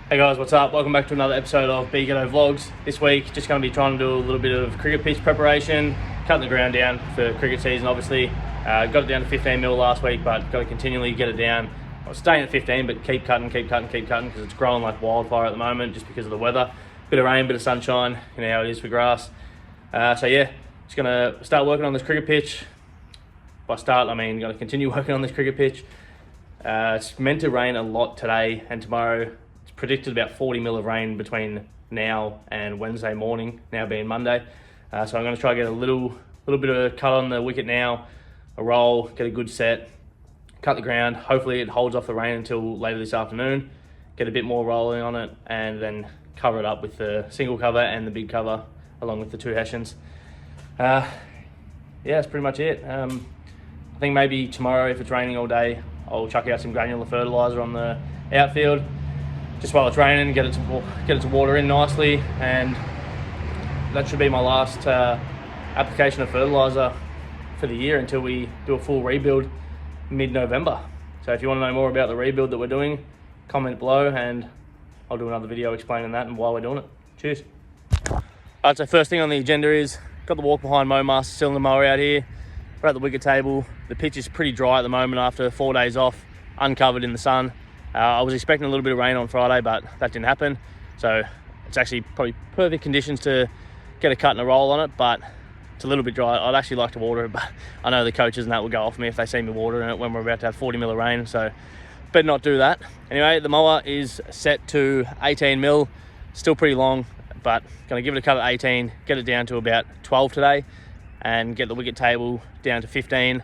Hey guys, what's up? Welcome back to another episode of Be Ghetto Vlogs. This week, just going to be trying to do a little bit of cricket pitch preparation, cutting the ground down for cricket season, obviously. Got it down to 15 mil last week, but got to continually get it down. Well, staying at 15, but keep cutting, because it's growing like wildfire at the moment just because of the weather. Bit of rain, bit of sunshine, you know how it is for grass. So yeah, just going to start working on this cricket pitch. By start, I mean going to continue working on this cricket pitch. It's meant to rain a lot today and tomorrow. Predicted about 40 mil of rain between now and Wednesday morning, now being Monday. So I'm going to try to get a little bit of a cut on the wicket now, a roll, get a good set, cut the ground. Hopefully it holds off the rain until later this afternoon, get a bit more rolling on it, and then cover it up with the single cover and the big cover along with the two Hessians. Yeah, that's pretty much it. I think maybe tomorrow, if it's raining all day, I'll chuck out some granular fertilizer on the outfield. Just while it's raining, get it to water in nicely, and that should be my last application of fertilizer for the year until we do a full rebuild mid-November. So if you want to know more about the rebuild that we're doing, comment below and I'll do another video explaining that and why we're doing it. Cheers. Alright, so first thing on the agenda is, got the walk behind mow master still in the mower out here. We're at the wicket table. The pitch is pretty dry at the moment after 4 days off, uncovered in the sun. I was expecting a little bit of rain on Friday, but that didn't happen. So it's actually probably perfect conditions to get a cut and a roll on it, but it's a little bit dry. I'd actually like to water it, but I know the coaches and that will go off me if they see me watering it when we're about to have 40 mil of rain, so better not do that. Anyway, the mower is set to 18 mil, still pretty long, but gonna give it a cut at 18, get it down to about 12 today, and get the wicket table down to 15,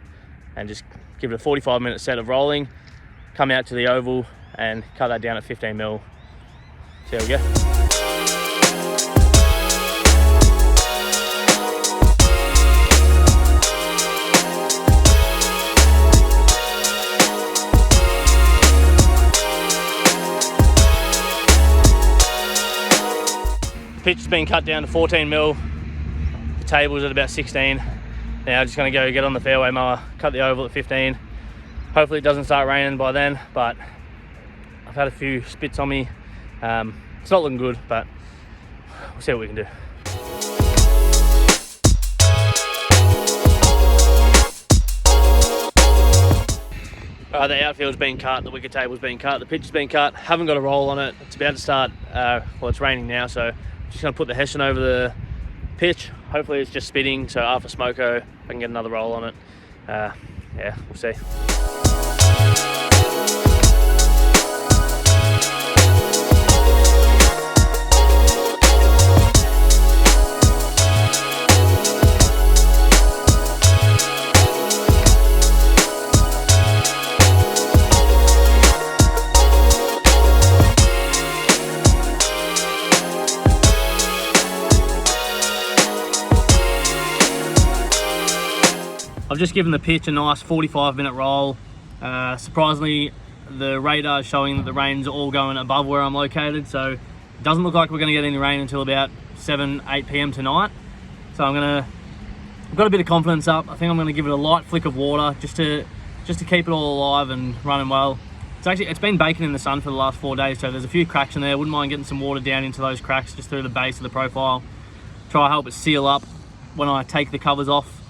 and just give it a 45-minute set of rolling, come out to the oval and cut that down at 15 mil. So there we go. The pitch has been cut down to 14 mil. The table's at about 16. Now I'm just gonna go get on the fairway mower, cut the oval at 15. Hopefully it doesn't start raining by then, but I've had a few spits on me. It's not looking good, but we'll see what we can do. The outfield's been cut, the wicket table's been cut, the pitch has been cut. Haven't got a roll on it. It's about to start, well, it's raining now, so I'm just gonna put the Hessian over the pitch. Hopefully it's just spitting, so after Smoko, I can get another roll on it. Yeah, we'll see. I've just given the pitch a nice 45-minute roll. Surprisingly, the radar is showing that the rain's all going above where I'm located, so it doesn't look like we're going to get any rain until about 8 p.m. tonight. So I've got a bit of confidence up. I think I'm going to give it a light flick of water just to keep it all alive and running well. It's been baking in the sun for the last 4 days, so there's a few cracks in there. Wouldn't mind getting some water down into those cracks just through the base of the profile. Try to help it seal up when I take the covers off.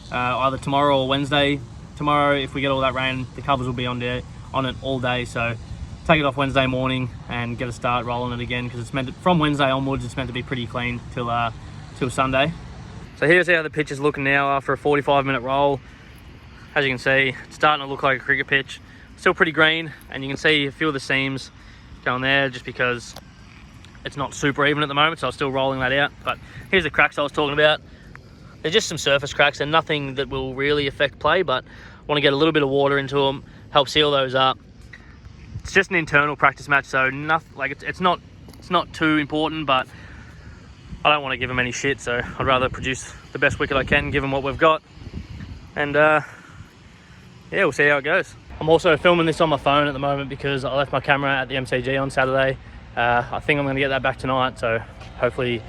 Either tomorrow or Wednesday. Tomorrow, if we get all that rain, the covers will be on it all day, so take it off Wednesday morning and get a start rolling it again, because from Wednesday onwards it's meant to be pretty clean till Sunday. So here's how the pitch is looking now after a 45-minute roll. As you can see, it's starting to look like a cricket pitch. Still pretty green, and you can see a few of the seams going there just because it's not super even at the moment, so I'm still rolling that out. But here's the cracks I was talking about. They're just some surface cracks and nothing that will really affect play, but I want to get a little bit of water into them, help seal those up. It's just an internal practice match, so nothing, like it's not too important, but I don't want to give them any shit, so I'd rather produce the best wicket I can, give them what we've got, and yeah, we'll see how it goes. I'm also filming this on my phone at the moment because I left my camera at the MCG on Saturday. I think I'm going to get that back tonight, so hopefully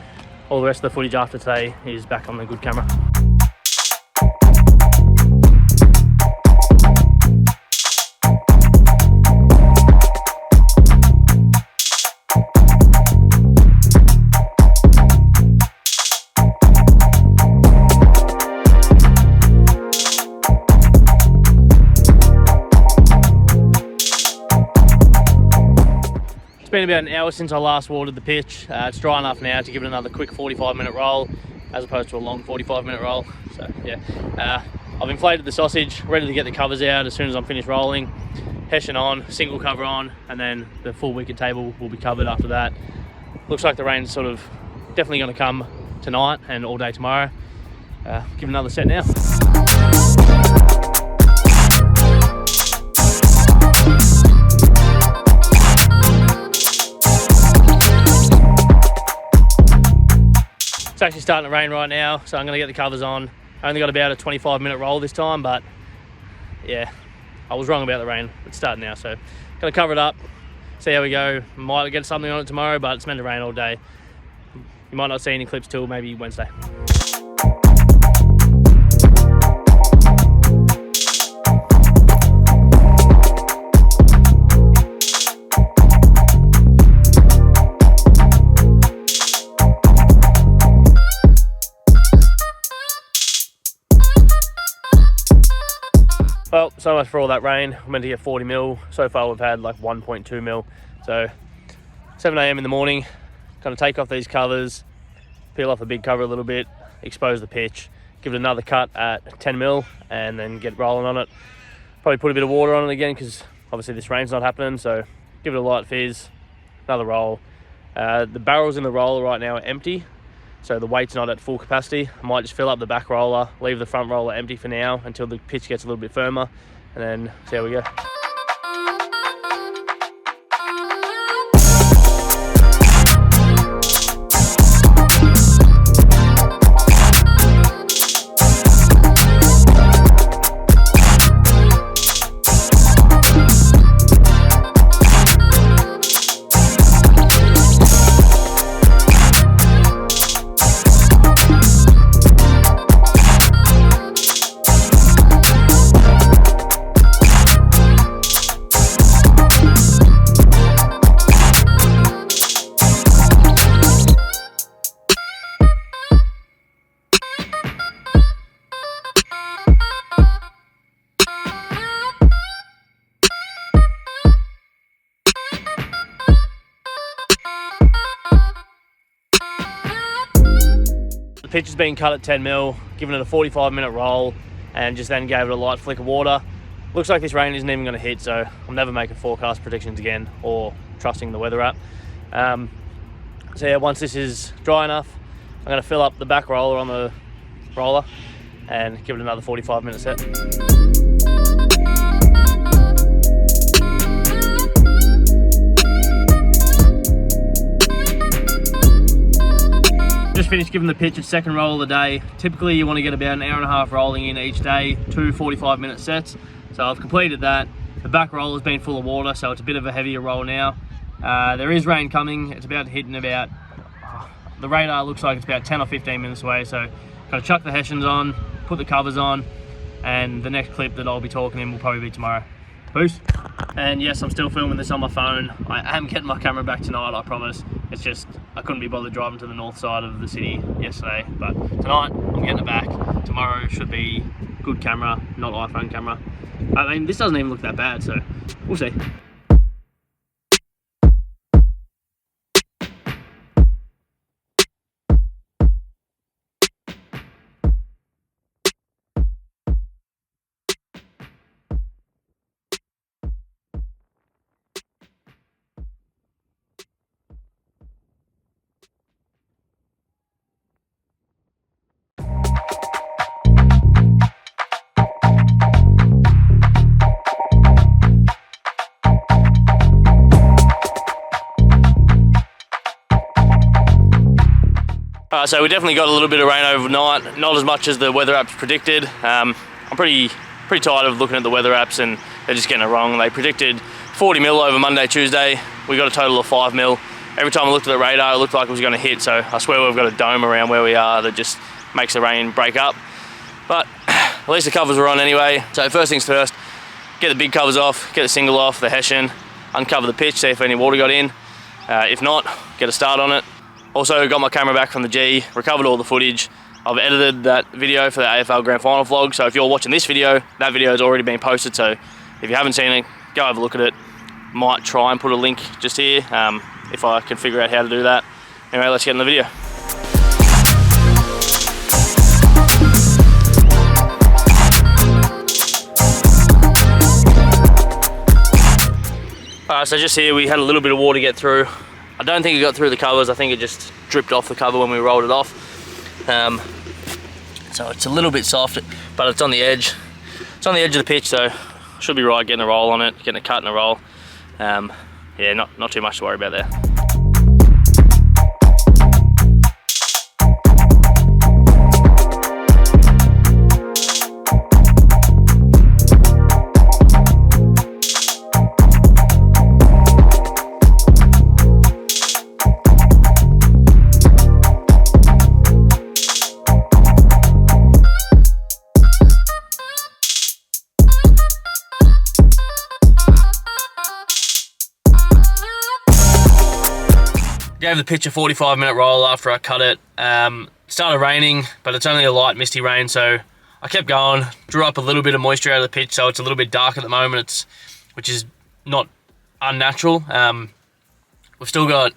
all the rest of the footage after today is back on the good camera. It's been about an hour since I last watered the pitch. It's dry enough now to give it another quick 45-minute roll as opposed to a long 45-minute roll. So yeah, I've inflated the sausage, ready to get the covers out as soon as I'm finished rolling. Hessian on, single cover on, and then the full wicket table will be covered after that. Looks like the rain's sort of definitely going to come tonight and all day tomorrow. Give another set now. It's actually starting to rain right now, so I'm going to get the covers on. I only got about a 25-minute roll this time, but yeah, I was wrong about the rain. It's starting now, so going to cover it up, see how we go. Might get something on it tomorrow, but it's meant to rain all day. You might not see any clips till maybe Wednesday. Well, so much for all that rain. We're meant to get 40 mil. So far we've had like 1.2 mil. So 7 AM in the morning, going to take off these covers, peel off the big cover a little bit, expose the pitch, give it another cut at 10 mil, and then get rolling on it. Probably put a bit of water on it again because obviously this rain's not happening, so give it a light fizz, another roll. The barrels in the roller right now are empty, so the weight's not at full capacity. I might just fill up the back roller, leave the front roller empty for now until the pitch gets a little bit firmer, and then see how we go. The pitch has been cut at 10 mil, given it a 45-minute roll, and just then gave it a light flick of water. Looks like this rain isn't even going to hit, so I'm never making forecast predictions again or trusting the weather app. So yeah, once this is dry enough, I'm going to fill up the back roller on the roller and give it another 45-minute set. Just finished giving the pitch its second roll of the day. Typically you want to get about an hour and a half rolling in each day, 2 45-minute sets. So I've completed that. The back roll has been full of water, so it's a bit of a heavier roll now. There is rain coming. It's about to hit in about, the radar looks like it's about 10 or 15 minutes away. So got to chuck the Hessians on, put the covers on, and the next clip that I'll be talking in will probably be tomorrow. Peace. And yes, I'm still filming this on my phone. I am getting my camera back tonight, I promise. It's just, I couldn't be bothered driving to the north side of the city yesterday. But tonight, I'm getting it back. Tomorrow should be good camera, not iPhone camera. I mean, this doesn't even look that bad, so we'll see. So we definitely got a little bit of rain overnight, not as much as the weather apps predicted. I'm pretty tired of looking at the weather apps and they're just getting it wrong. They predicted 40 mil over Monday, Tuesday. We got a total of 5 mil. Every time I looked at the radar, it looked like it was going to hit, so I swear we've got a dome around where we are that just makes the rain break up. But at least the covers were on anyway. So first things first, get the big covers off, get the single off, the Hessian, uncover the pitch, see if any water got in. If not, get a start on it. Also got my camera back from the G, recovered all the footage. I've edited that video for the AFL Grand Final vlog, so if you're watching this video, that video has already been posted, so if you haven't seen it, go have a look at it. might try and put a link just here if I can figure out how to do that. Anyway, let's get in the video. Alright, so just here we had a little bit of water get through. I don't think it got through the covers, I think it just dripped off the cover when we rolled it off. So it's a little bit soft, but it's on the edge. It's on the edge of the pitch, so should be right getting a roll on it, getting a cut and a roll. Yeah, not too much to worry about there. Gave the pitch a 45-minute roll after I cut it. Started raining, but it's only a light misty rain, so I kept going, drew up a little bit of moisture out of the pitch, so it's a little bit dark at the moment, which is not unnatural. We've still got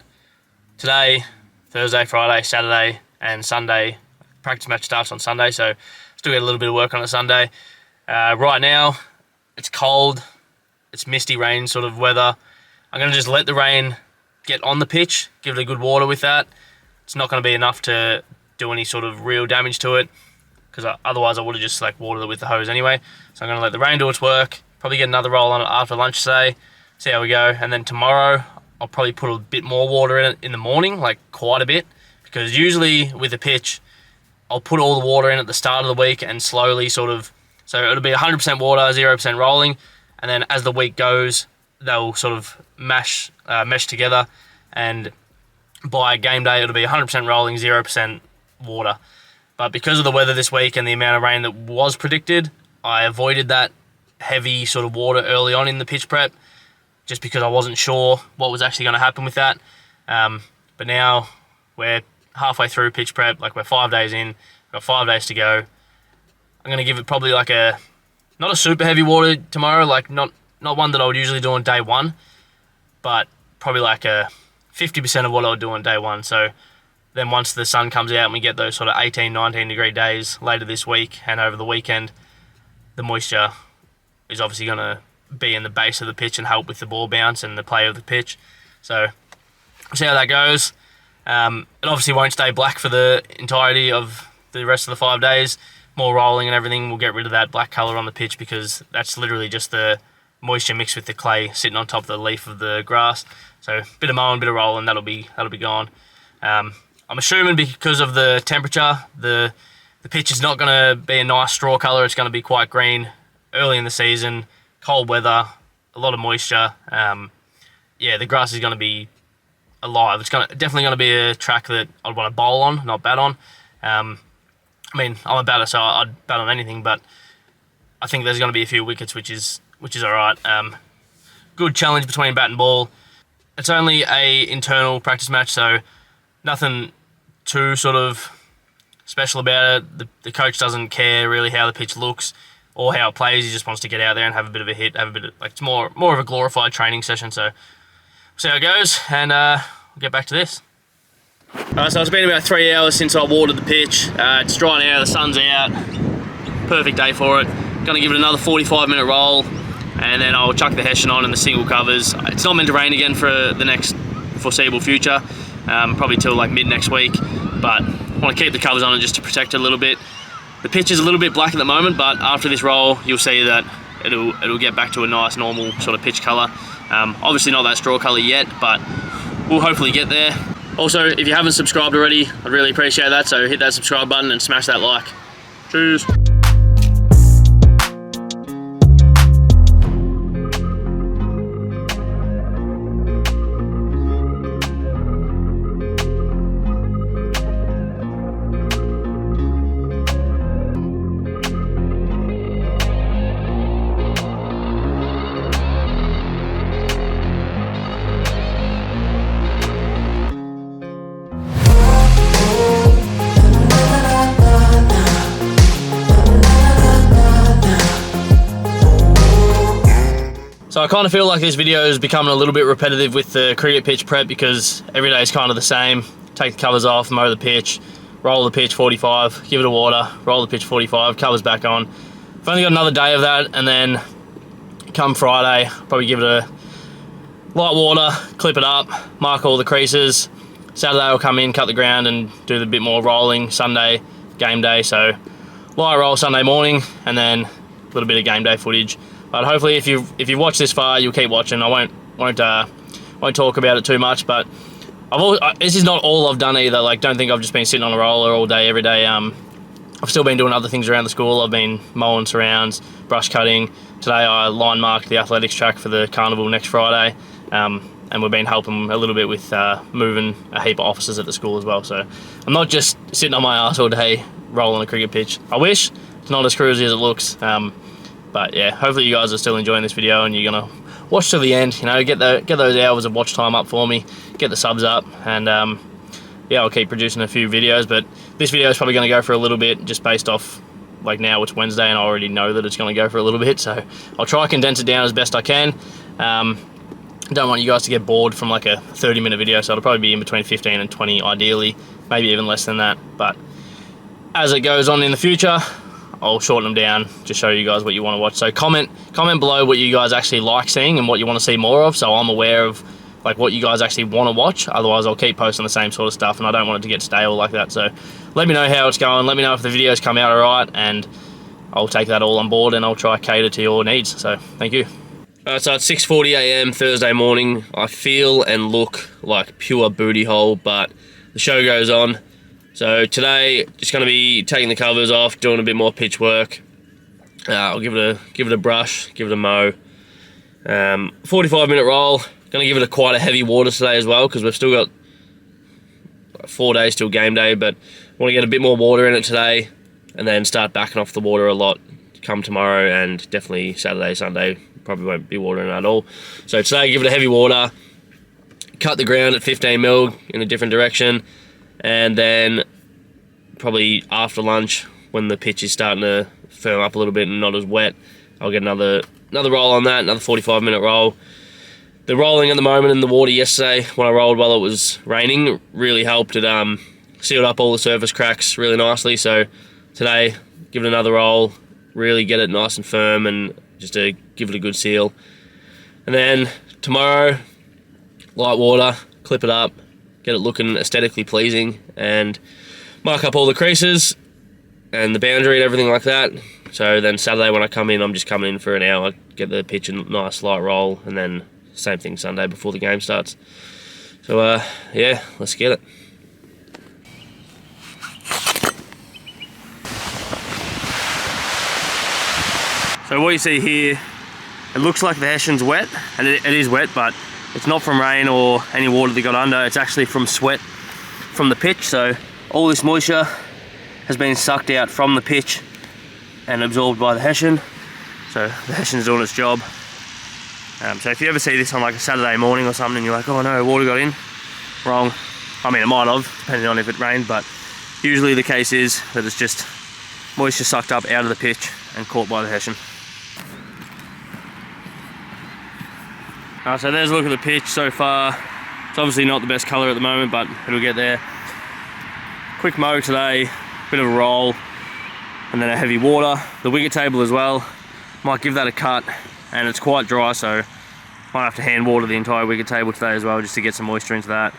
today, Thursday, Friday, Saturday, and Sunday. Practice match starts on Sunday, so still get a little bit of work on a Sunday. Right now, it's cold, it's misty rain sort of weather. I'm going to just let the rain get on the pitch, give it a good water with that. It's not going to be enough to do any sort of real damage to it, because otherwise I would have just like watered it with the hose anyway. So I'm going to let the rain do its work, probably get another roll on it after lunch today, see how we go, and then tomorrow I'll probably put a bit more water in it in the morning, like quite a bit, because usually with the pitch I'll put all the water in at the start of the week and slowly sort of, so it'll be 100% water, 0% rolling, and then as the week goes they'll sort of mesh together, and by game day it'll be 100% rolling, 0% water. But because of the weather this week and the amount of rain that was predicted, I avoided that heavy sort of water early on in the pitch prep, just because I wasn't sure what was actually going to happen with that. But now we're halfway through pitch prep, like we're 5 days in, we've got 5 days to go. I'm going to give it probably like not a super heavy water tomorrow, like not one that I would usually do on day one, but probably like a 50% of what I would do on day one. So then once the sun comes out and we get those sort of 18, 19 degree days later this week and over the weekend, the moisture is obviously going to be in the base of the pitch and help with the ball bounce and the play of the pitch. So we'll see how that goes. It obviously won't stay black for the entirety of the rest of the 5 days. More rolling and everything will get rid of that black colour on the pitch, because that's literally just the moisture mixed with the clay sitting on top of the leaf of the grass. So bit of mowing, bit of rolling, that'll be gone. I'm assuming because of the temperature, the pitch is not going to be a nice straw colour. It's going to be quite green early in the season, cold weather, a lot of moisture. Yeah, the grass is going to be alive. It's definitely going to be a track that I'd want to bowl on, not bat on. I mean, I'm a batter, so I'd bat on anything, but I think there's going to be a few wickets, which is all right. Good challenge between bat and ball. It's only a internal practice match, so nothing too sort of special about it. The coach doesn't care really how the pitch looks or how it plays. He just wants to get out there and have a bit of a hit, have a bit of, like, it's more of a glorified training session. So we'll see how it goes, and we'll get back to this. So it's been about 3 hours since I watered the pitch. It's drying out, the sun's out. Perfect day for it. Gonna give it another 45-minute roll, and then I'll chuck the hessian on and the single covers. It's not meant to rain again for the next foreseeable future, probably till like mid next week, but I want to keep the covers on it just to protect it a little bit. The pitch is a little bit black at the moment, but after this roll you'll see that it'll get back to a nice normal sort of pitch colour. Obviously not that straw colour yet, but we'll hopefully get there. Also, if you haven't subscribed already, I'd really appreciate that, so hit that subscribe button and smash that like. Cheers. So I kind of feel like this video is becoming a little bit repetitive with the cricket pitch prep, because every day is kind of the same. Take the covers off, mow the pitch, roll the pitch 45, give it a water, roll the pitch 45, covers back on. I've only got another day of that, and then come Friday, probably give it a light water, clip it up, mark all the creases. Saturday I'll come in, cut the ground and do the bit more rolling. Sunday, game day, so light roll Sunday morning, and then a little bit of game day footage. But hopefully if you've watched this far, you'll keep watching. I won't talk about it too much, but this is not all I've done either. Like, don't think I've just been sitting on a roller all day, every day. I've still been doing other things around the school. I've been mowing surrounds, brush cutting. Today I line marked the athletics track for the carnival next Friday. And we've been helping a little bit with moving a heap of offices at the school as well. So I'm not just sitting on my ass all day rolling a cricket pitch. I wish. It's not as cruisy as it looks. But yeah, hopefully you guys are still enjoying this video and you're gonna watch to the end. You know, get those hours of watch time up for me, get the subs up, and yeah, I'll keep producing a few videos. But this video is probably going to go for a little bit, just based off, like, now it's Wednesday and I already know that it's going to go for a little bit. So I'll try and condense it down as best I can. Don't want you guys to get bored from like a 30-minute video, so it'll probably be in between 15 and 20 ideally, maybe even less than that. But as it goes on in the future, I'll shorten them down to show you guys what you want to watch. So comment below what you guys actually like seeing and what you want to see more of, so I'm aware of like what you guys actually want to watch. Otherwise I'll keep posting the same sort of stuff and I don't want it to get stale like that. So let me know how it's going, let me know if the videos come out alright, and I'll take that all on board and I'll try to cater to your needs. So thank you. So it's 6:40 AM Thursday morning. I feel and look like pure booty hole, but the show goes on. So today, just going to be taking the covers off, doing a bit more pitch work. I'll give it a brush, give it a mow. 45-minute roll. Going to give it quite a heavy water today as well, because we've still got 4 days till game day, but want to get a bit more water in it today, and then start backing off the water a lot come tomorrow, and definitely Saturday, Sunday. Probably won't be watering at all. So today, give it a heavy water, cut the ground at 15 mil in a different direction, and then probably after lunch, when the pitch is starting to firm up a little bit and not as wet, I'll get another roll on that, another 45-minute roll. The rolling at the moment in the water yesterday, when I rolled while it was raining, really helped. It sealed up all the surface cracks really nicely. So today, give it another roll, really get it nice and firm, and just to give it a good seal. And then tomorrow, light water, clip it up, get it looking aesthetically pleasing, and mark up all the creases and the boundary and everything like that. So then Saturday when I come in, I'm just coming in for an hour, get the pitch in nice light roll, and then same thing Sunday before the game starts. So yeah, let's get it. So what you see here, it looks like the hessian's wet, and it is wet, but it's not from rain or any water that got under. It's actually from sweat from the pitch. So all this moisture has been sucked out from the pitch and absorbed by the hessian. So the hessian's doing its job. So if you ever see this on like a Saturday morning or something, and you're like, oh no, water got in, wrong. I mean, it might have, depending on if it rained, but usually the case is that it's just moisture sucked up out of the pitch and caught by the hessian. So there's a look at the pitch so far. It's obviously not the best colour at the moment, but it'll get there. Quick mow today, bit of a roll, and then a heavy water. The wicket table as well, might give that a cut, and it's quite dry, so might have to hand water the entire wicket table today as well, just to get some moisture into that.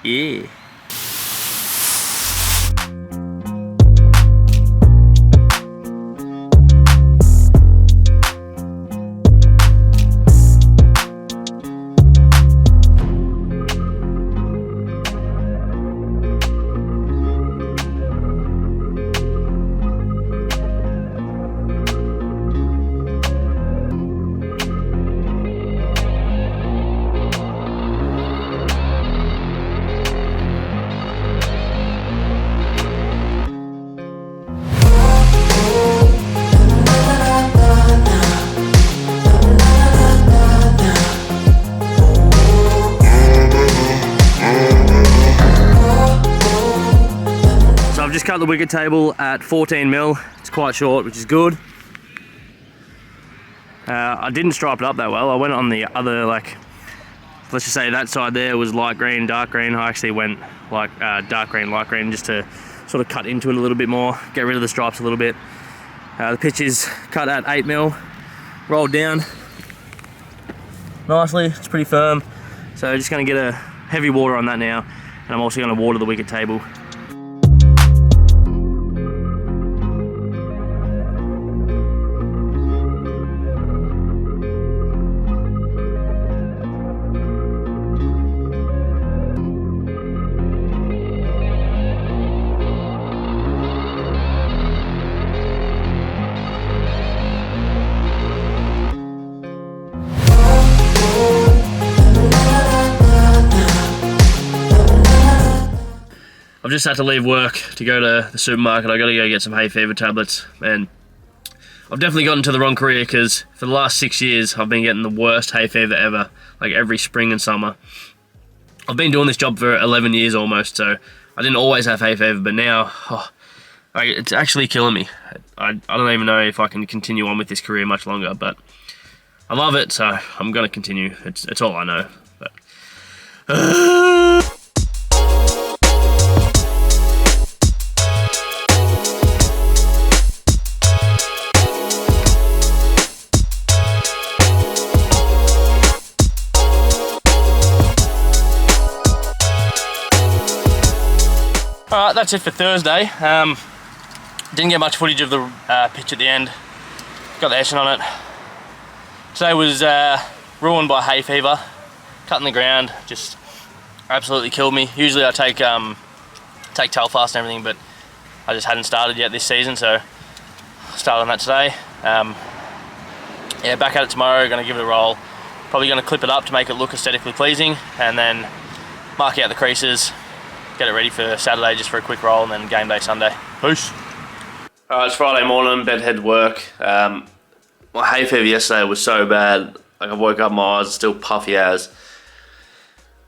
Yeah. I've just cut the wicket table at 14 mil. It's quite short, which is good. I didn't stripe it up that well. I went on the other, like, let's just say that side there was light green, dark green. I actually went like dark green, light green, just to sort of cut into it a little bit more, get rid of the stripes a little bit. The pitch is cut at 8mm, rolled down nicely. It's pretty firm. So just going to get a heavy water on that now, and I'm also going to water the wicket table. I've just had to leave work to go to the supermarket. I got to go get some hay fever tablets, and I've definitely gotten to the wrong career, because for the last 6 years I've been getting the worst hay fever ever, like every spring and summer. I've been doing this job for 11 years almost, so I didn't always have hay fever, but now it's actually killing me. I don't even know if I can continue on with this career much longer, but I love it, so I'm going to continue. It's all I know. But Alright, that's it for Thursday. Didn't get much footage of the pitch at the end. Got the Eschen on it. Today was ruined by hay fever. Cutting the ground just absolutely killed me. Usually I take Telfast and everything, but I just hadn't started yet this season, so started on that today. Yeah, back at it tomorrow, gonna give it a roll. Probably gonna clip it up to make it look aesthetically pleasing, and then mark out the creases, get it ready for Saturday just for a quick roll, and then game day Sunday. Peace. Alright, it's Friday morning, bedhead work. My hay fever yesterday was so bad, like I woke up, my eyes are still puffy as.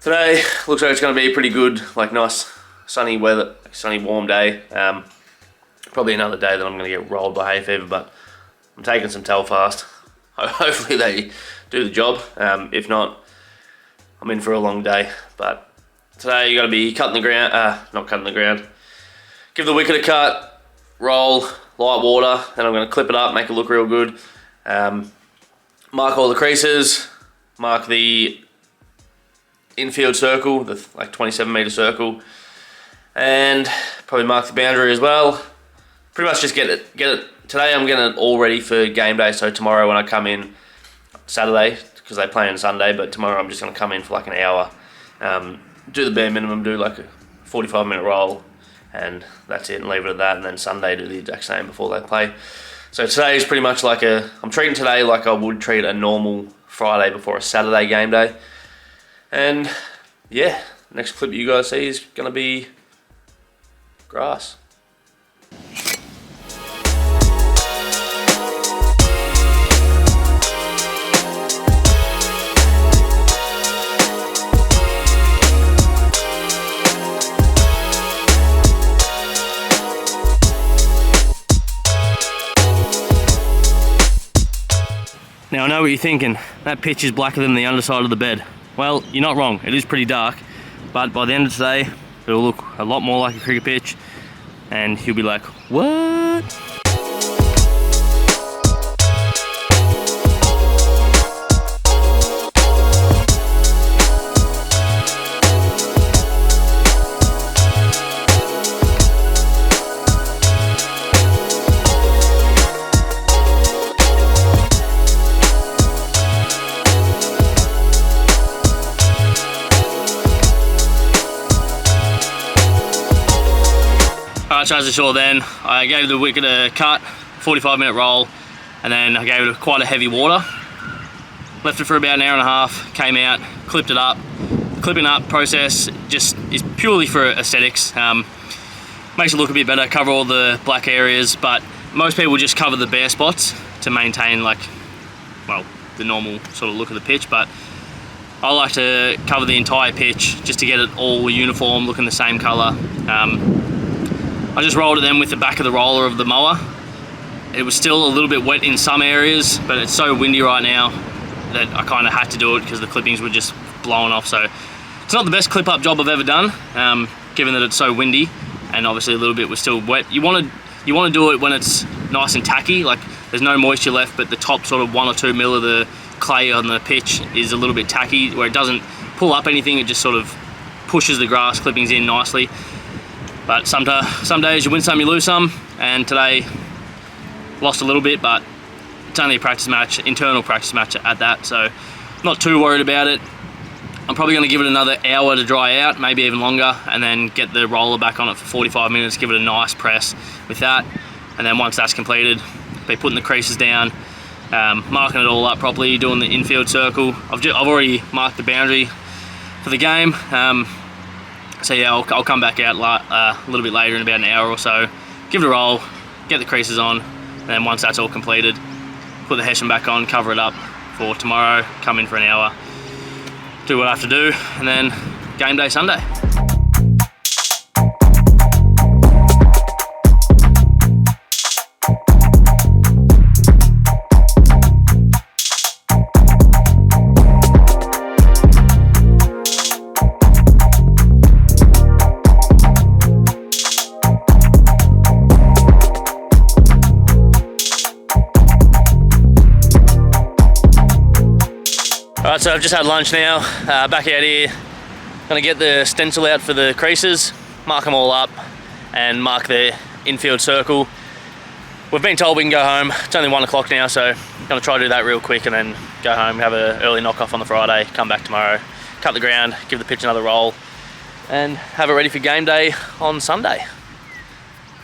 Today, looks like it's going to be pretty good, like nice sunny weather, sunny warm day. Probably another day that I'm going to get rolled by hay fever, but I'm taking some Telfast. Hopefully they do the job. If not, I'm in for a long day. But today you got to be cutting the ground, not cutting the ground. Give the wicket a cut, roll, light water, and I'm going to clip it up, make it look real good. Mark all the creases, mark the infield circle, the like 27-meter circle, and probably mark the boundary as well. Pretty much just get it. Today I'm getting it all ready for game day, so tomorrow when I come in, Saturday, because they play on Sunday, but tomorrow I'm just going to come in for like an hour, do the bare minimum, do like a 45-minute roll, and that's it, and leave it at that, and then Sunday do the exact same before they play. So today is pretty much like I'm treating today like I would treat a normal Friday before a Saturday game day. And yeah, next clip you guys see is gonna be grass. Now I know what you're thinking, that pitch is blacker than the underside of the bed. Well, you're not wrong, it is pretty dark, but by the end of today, it'll look a lot more like a cricket pitch, and you'll be like, what? So as I saw then, I gave the wicket a cut, 45-minute roll, and then I gave it quite a heavy water. Left it for about an hour and a half, came out, clipped it up. The clipping up process just is purely for aesthetics. Makes it look a bit better, cover all the black areas, but most people just cover the bare spots to maintain like, well, the normal sort of look of the pitch, but I like to cover the entire pitch just to get it all uniform, looking the same colour. I just rolled it then with the back of the roller of the mower, it was still a little bit wet in some areas, but it's so windy right now that I kind of had to do it because the clippings were just blowing off. So it's not the best clip up job I've ever done, given that it's so windy, and obviously a little bit was still wet. You want to do it when it's nice and tacky, like there's no moisture left, but the top sort of 1 or 2 mil of the clay on the pitch is a little bit tacky, where it doesn't pull up anything, it just sort of pushes the grass clippings in nicely. But some days you win some, you lose some, and today lost a little bit, but it's only a practice match, internal practice match at that, so not too worried about it. I'm probably going to give it another hour to dry out, maybe even longer, and then get the roller back on it for 45 minutes, give it a nice press with that, and then once that's completed, be putting the creases down, marking it all up properly, doing the infield circle. I've already marked the boundary for the game, so yeah, I'll come back out a little bit later in about an hour or so, give it a roll, get the creases on, and then once that's all completed, put the hessian back on, cover it up for tomorrow, come in for an hour, do what I have to do, and then game day Sunday. Alright, so I've just had lunch now, back out here, gonna get the stencil out for the creases, mark them all up, and mark the infield circle. We've been told we can go home, it's only 1 o'clock now, so I'm gonna try to do that real quick and then go home, have an early knock off on the Friday, come back tomorrow, cut the ground, give the pitch another roll, and have it ready for game day on Sunday.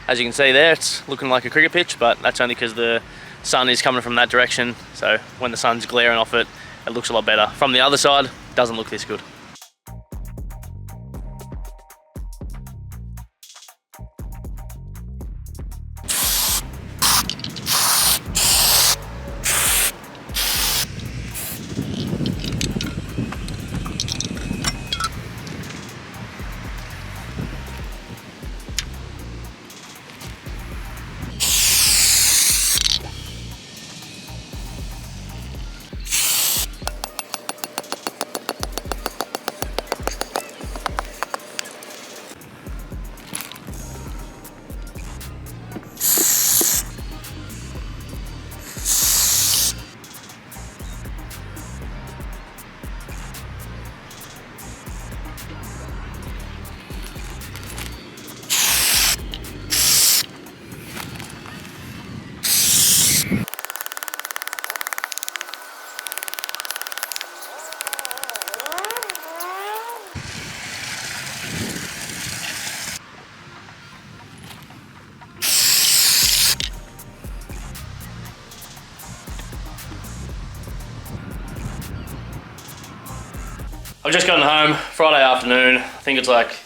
As you can see there, it's looking like a cricket pitch, but that's only because the sun is coming from that direction, so when the sun's glaring off it, it looks a lot better. From the other side, doesn't look this good. I've just gotten home, Friday afternoon. I think it's like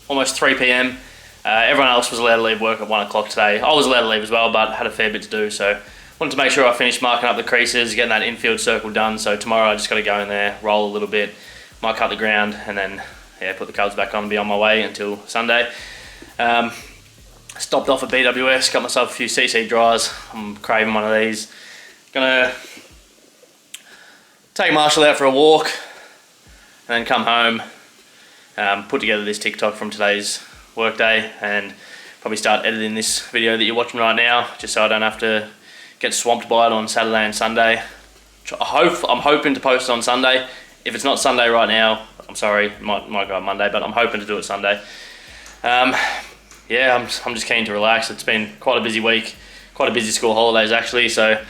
almost 3 p.m. Everyone else was allowed to leave work at 1 o'clock today. I was allowed to leave as well, but had a fair bit to do, so wanted to make sure I finished marking up the creases, getting that infield circle done. So tomorrow I just got to go in there, roll a little bit, might cut the ground, and then yeah, put the cubs back on and be on my way until Sunday. Stopped off at BWS, got myself a few CC dries. I'm craving one of these. Gonna take Marshall out for a walk, and then come home, put together this TikTok from today's workday, and probably start editing this video that you're watching right now, just so I don't have to get swamped by it on Saturday and Sunday. I'm hoping to post it on Sunday. If it's not Sunday right now, I'm sorry, it might go on Monday, but I'm hoping to do it Sunday. Yeah, I'm just keen to relax. It's been quite a busy week, quite a busy school holidays actually, so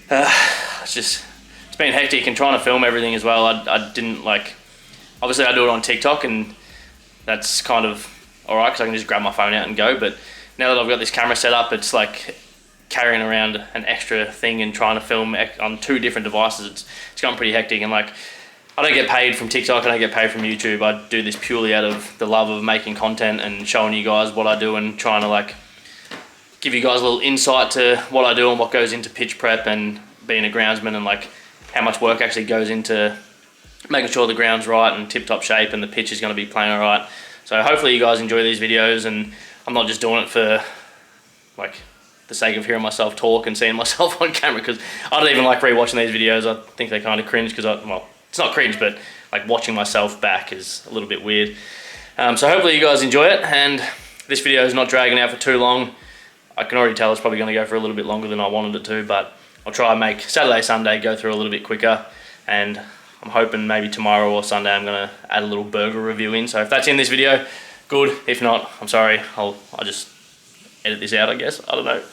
it's been hectic, and trying to film everything as well. I didn't obviously I do it on TikTok, and that's kind of alright because I can just grab my phone out and go, but now that I've got this camera set up, it's like carrying around an extra thing and trying to film on 2 different devices. It's gotten pretty hectic, and like I don't get paid from TikTok, I don't get paid from YouTube. I do this purely out of the love of making content and showing you guys what I do, and trying to like give you guys a little insight to what I do and what goes into pitch prep and being a groundsman, and like how much work actually goes into making sure the ground's right and tip-top shape and the pitch is going to be playing all right. So hopefully you guys enjoy these videos, and I'm not just doing it for like the sake of hearing myself talk and seeing myself on camera, because I don't even like rewatching these videos. I think they kind of cringe because well, it's not cringe, but like watching myself back is a little bit weird. So hopefully you guys enjoy it, and this video is not dragging out for too long. I can already tell it's probably going to go for a little bit longer than I wanted it to, but I'll try and make Saturday, Sunday go through a little bit quicker, and I'm hoping maybe tomorrow or Sunday I'm going to add a little burger review in. So if that's in this video, good. If not, I'm sorry. I'll just edit this out, I guess. I don't know.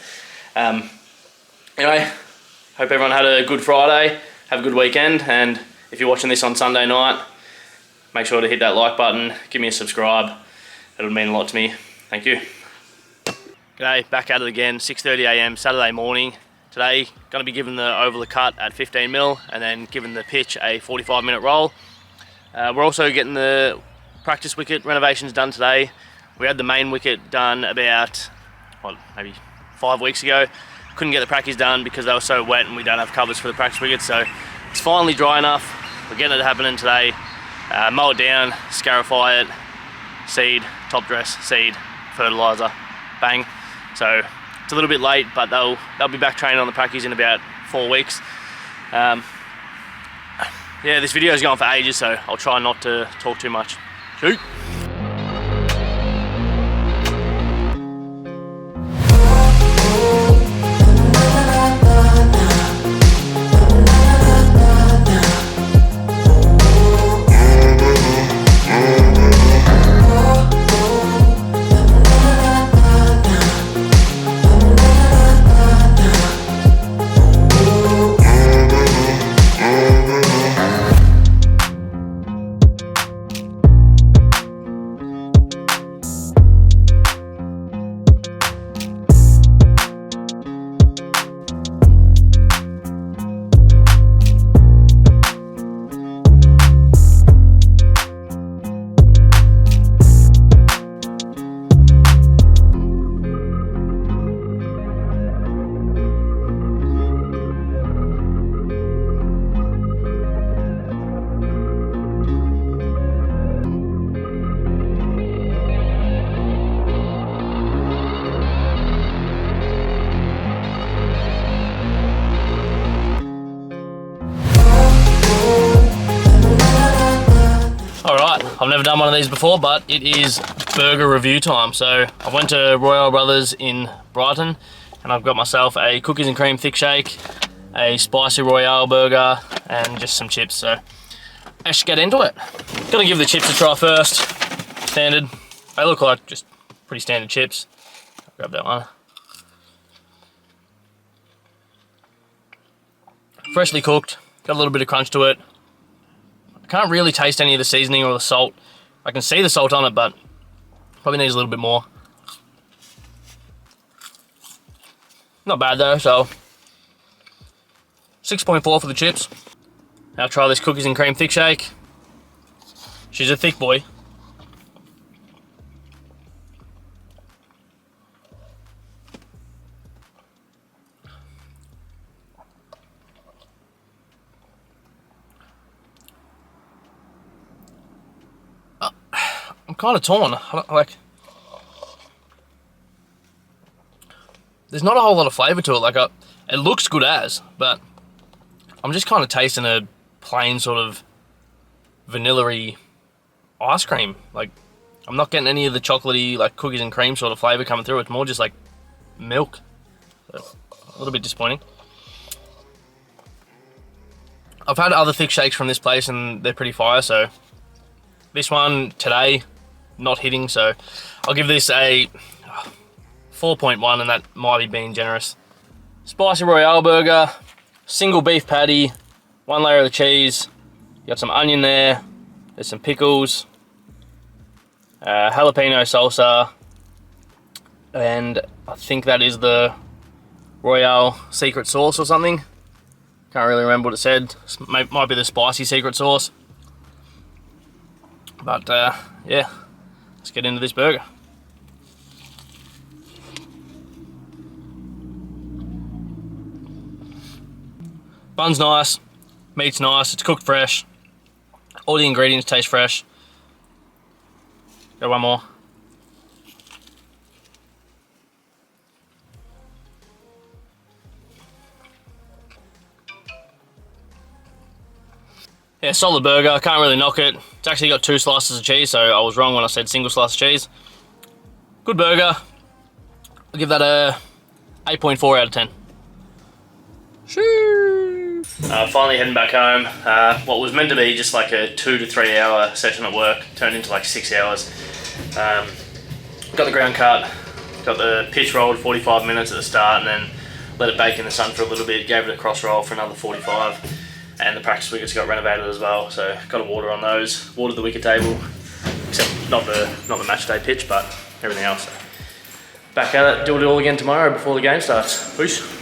Anyway, hope everyone had a good Friday. Have a good weekend, and if you're watching this on Sunday night, make sure to hit that like button, give me a subscribe. It'll mean a lot to me. Thank you. G'day, back at it again, 6:30 AM Saturday morning. Today, going to be giving the oval a cut at 15 mil and then giving the pitch a 45-minute roll. We're also getting the practice wicket renovations done today. We had the main wicket done about, what, maybe 5 weeks ago. Couldn't get the practice done because they were so wet and we don't have covers for the practice wickets, so it's finally dry enough. We're getting it happening today. Mow it down, scarify it, seed, top dress, seed, fertiliser, bang. So it's a little bit late, but they'll be back training on the practice in about 4 weeks. Yeah, this video is going for ages, so I'll try not to talk too much. Shoot. Alright, I've never done one of these before, but it is burger review time. So I went to Royale Brothers in Brighton and I've got myself a cookies and cream thick shake, a spicy Royale burger and just some chips. So let's get into it. Gonna give the chips a try first. Standard. They look like just pretty standard chips. I'll grab that one. Freshly cooked, got a little bit of crunch to it. Can't really taste any of the seasoning or the salt. I can see the salt on it, but probably needs a little bit more. Not bad though, so 6.4 for the chips. Now try this cookies and cream thick shake. She's a thick boy. I'm kind of torn. There's not a whole lot of flavour to it. It looks good but I'm just kind of tasting a plain sort of vanilla-y ice cream. I'm not getting any of the chocolatey, cookies and cream sort of flavour coming through. It's more just like milk. So, a little bit disappointing. I've had other thick shakes from this place and they're pretty fire, so this one today, not hitting, so I'll give this a 4.1, and that might be being generous. Spicy Royale burger, single beef patty, one layer of the cheese, you got some onion there, there's some pickles, jalapeno salsa, and I think that is the Royale secret sauce or something. Can't really remember what it said. Might be the spicy secret sauce. But yeah, let's get into this burger. Bun's nice, meat's nice, it's cooked fresh. All the ingredients taste fresh. Got one more. Yeah, solid burger, can't really knock it. It's actually got 2 slices of cheese, so I was wrong when I said single slice of cheese. Good burger. I'll give that a 8.4 out of 10. Finally heading back home. What was meant to be just like a 2 to 3 hour session at work turned into like 6 hours. Got the ground cut, got the pitch rolled 45 minutes at the start, and then let it bake in the sun for a little bit, gave it a cross roll for another 45. And the practice wickets got renovated as well, so got a water on those, watered the wicket table, except not the match day pitch, but everything else. Back at it, do it all again tomorrow before the game starts. Peace.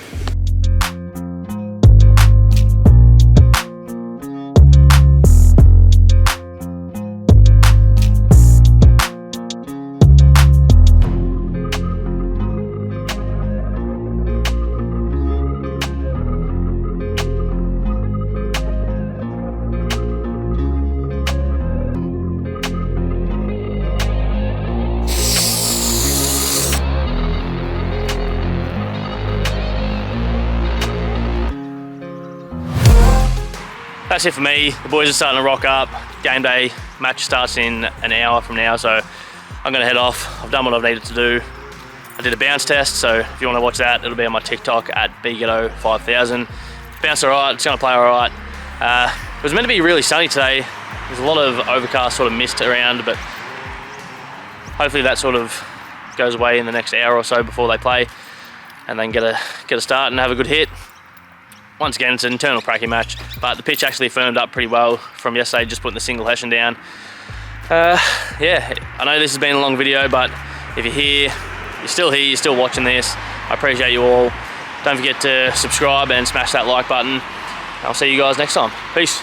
That's it for me. The boys are starting to rock up. Game day match starts in an hour from now, so I'm gonna head off. I've done what I've needed to do. I did a bounce test, so if you wanna watch that, it'll be on my TikTok at bghetto5000. Bounced all right, it's gonna play all right. It was meant to be really sunny today. There's a lot of overcast sort of mist around, but hopefully that sort of goes away in the next hour or so before they play, and then get a start and have a good hit. Once again, it's an internal pracky match, but the pitch actually firmed up pretty well from yesterday, just putting the single hessian down. Yeah, I know this has been a long video, but if you're here, you're still here, you're still watching this, I appreciate you all. Don't forget to subscribe and smash that like button. I'll see you guys next time. Peace.